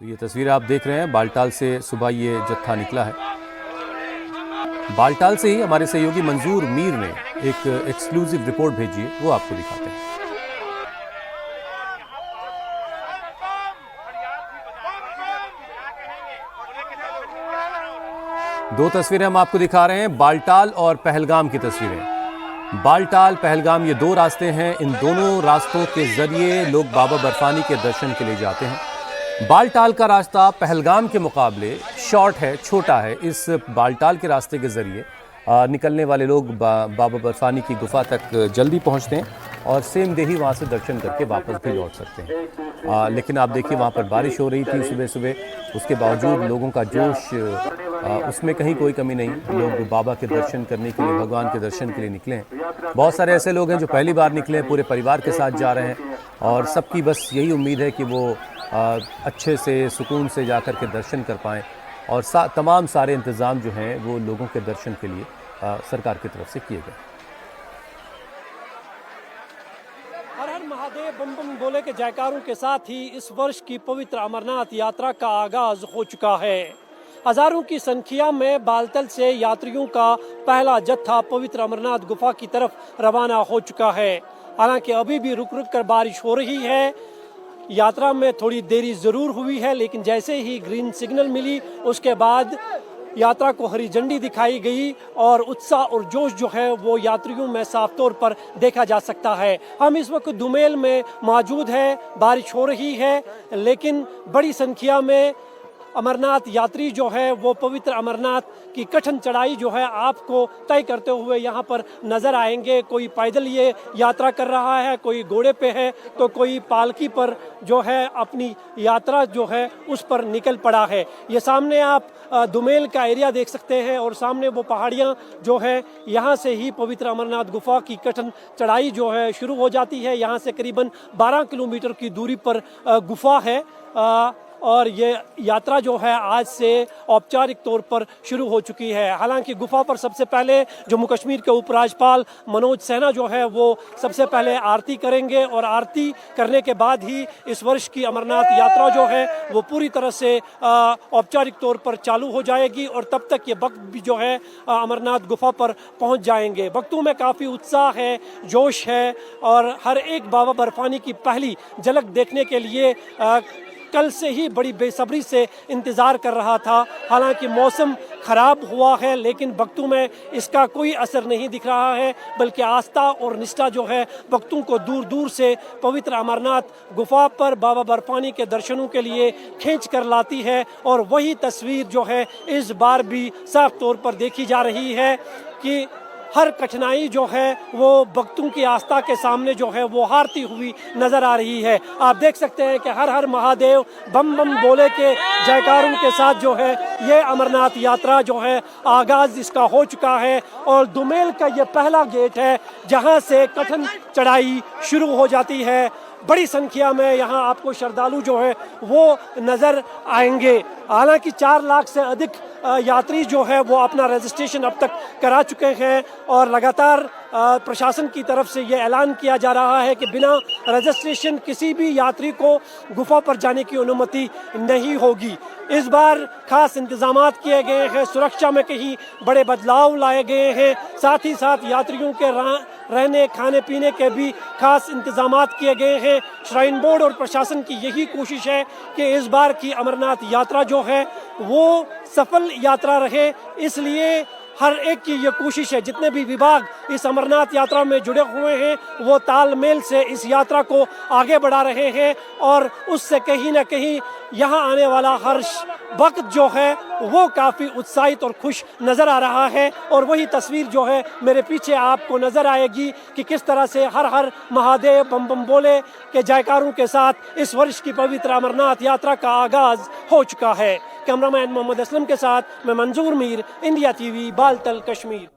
तो ये तस्वीर आप देख रहे हैं, बालटाल से सुबह ये जत्था निकला है। बालटाल से ही हमारे सहयोगी मंजूर मीर ने एक एक्सक्लूसिव रिपोर्ट भेजी है, वो आपको दिखाते हैं। दो तस्वीरें हम आपको दिखा रहे हैं, बालटाल और पहलगाम की तस्वीरें। बालटाल पहलगाम ये दो रास्ते हैं, इन दोनों रास्तों के जरिए लोग बाबा बर्फानी के दर्शन के लिए जाते हैं। बालटाल का रास्ता पहलगाम के मुकाबले शॉर्ट है, छोटा है। इस बालटाल के रास्ते के ज़रिए निकलने वाले लोग बाबा बर्फानी की गुफा तक जल्दी पहुंचते हैं और सेम डे ही वहाँ से दर्शन करके वापस भी लौट सकते हैं। लेकिन आप देखिए, वहाँ पर बारिश हो रही थी सुबह सुबह, उसके बावजूद लोगों का जोश उसमें कहीं कोई कमी नहीं। लोग बाबा के दर्शन करने के लिए, भगवान के दर्शन के लिए निकले हैं। बहुत सारे ऐसे लोग हैं जो पहली बार निकले हैं, पूरे परिवार के साथ जा रहे हैं और सबकी बस यही उम्मीद है कि वो अच्छे से सुकून से जाकर के दर्शन कर पाएँ और तमाम सारे इंतज़ाम जो हैं वो लोगों के दर्शन के लिए सरकार की तरफ से किए गए। हर हर महादेव बम बम बोले के जयकारों के साथ ही इस वर्ष की पवित्र अमरनाथ यात्रा का आगाज हो चुका है। हजारों की संख्या में बालतल से यात्रियों का पहला जत्था पवित्र अमरनाथ गुफा की तरफ रवाना हो चुका है। हालांकि अभी भी रुक रुक कर बारिश हो रही है। यात्रा में थोड़ी देरी जरूर हुई है, लेकिन जैसे ही ग्रीन सिग्नल मिली उसके बाद यात्रा को हरी झंडी दिखाई गई और उत्साह और जोश जो है वो यात्रियों में साफ तौर पर देखा जा सकता है। हम इस वक्त दुमेल में मौजूद हैं, बारिश हो रही है लेकिन बड़ी संख्या में अमरनाथ यात्री जो है वो पवित्र अमरनाथ की कठिन चढ़ाई जो है आपको तय करते हुए यहाँ पर नजर आएंगे। कोई पैदल ये यात्रा कर रहा है, कोई घोड़े पे है तो कोई पालकी पर जो है अपनी यात्रा जो है उस पर निकल पड़ा है। ये सामने आप दुमेल का एरिया देख सकते हैं और सामने वो पहाड़ियाँ जो है, यहाँ से ही पवित्र अमरनाथ गुफा की कठिन चढ़ाई जो है शुरू हो जाती है। यहाँ से करीबन 12 किलोमीटर की दूरी पर गुफा है और ये यात्रा जो है आज से औपचारिक तौर पर शुरू हो चुकी है। हालांकि गुफा पर सबसे पहले जम्मू कश्मीर के उपराज्यपाल मनोज सिन्हा जो है वो सबसे पहले आरती करेंगे और आरती करने के बाद ही इस वर्ष की अमरनाथ यात्रा जो है वो पूरी तरह से औपचारिक तौर पर चालू हो जाएगी और तब तक ये भक्त भी जो है अमरनाथ गुफा पर पहुंच जाएंगे। भक्तों में काफ़ी उत्साह है, जोश है और हर एक बाबा बर्फानी की पहली झलक देखने के लिए कल से ही बड़ी बेसब्री से इंतज़ार कर रहा था। हालांकि मौसम ख़राब हुआ है लेकिन भक्तों में इसका कोई असर नहीं दिख रहा है, बल्कि आस्था और निष्ठा जो है भक्तों को दूर दूर से पवित्र अमरनाथ गुफा पर बाबा बर्फानी के दर्शनों के लिए खींच कर लाती है। और वही तस्वीर जो है इस बार भी साफ तौर पर देखी जा रही है कि हर कठिनाई जो है वो भक्तों की आस्था के सामने जो है वो हारती हुई नजर आ रही है। आप देख सकते हैं कि हर हर महादेव बम बम बोले के जयकारों के साथ जो है ये अमरनाथ यात्रा जो है आगाज इसका हो चुका है और दुमेल का ये पहला गेट है जहां से कठिन चढ़ाई शुरू हो जाती है। बड़ी संख्या में यहाँ आपको श्रद्धालु जो है वो नज़र आएंगे। हालांकि 4 लाख से अधिक यात्री जो है वो अपना रजिस्ट्रेशन अब तक करा चुके हैं और लगातार प्रशासन की तरफ से ये ऐलान किया जा रहा है कि बिना रजिस्ट्रेशन किसी भी यात्री को गुफा पर जाने की अनुमति नहीं होगी। इस बार खास इंतजामात किए गए हैं, सुरक्षा में कहीं बड़े बदलाव लाए गए हैं, साथ ही साथ यात्रियों के रहने खाने पीने के भी खास इंतजामात किए गए हैं। श्राइन बोर्ड और प्रशासन की यही कोशिश है कि इस बार की अमरनाथ यात्रा जो है वो सफल यात्रा रहे, इसलिए हर एक की ये कोशिश है, जितने भी विभाग इस अमरनाथ यात्रा में जुड़े हुए हैं वो तालमेल से इस यात्रा को आगे बढ़ा रहे हैं और उससे कहीं ना कहीं यहाँ आने वाला हर वक्त जो है वो काफ़ी उत्साहित और खुश नज़र आ रहा है। और वही तस्वीर जो है मेरे पीछे आपको नज़र आएगी कि किस तरह से हर हर महादेव बम बम बोले के जयकारों के साथ इस वर्ष की पवित्र अमरनाथ यात्रा का आगाज हो चुका है। कैमरामैन मोहम्मद असलम के साथ मैं मंजूर मीर, इंडिया टीवी, बालतल, कश्मीर।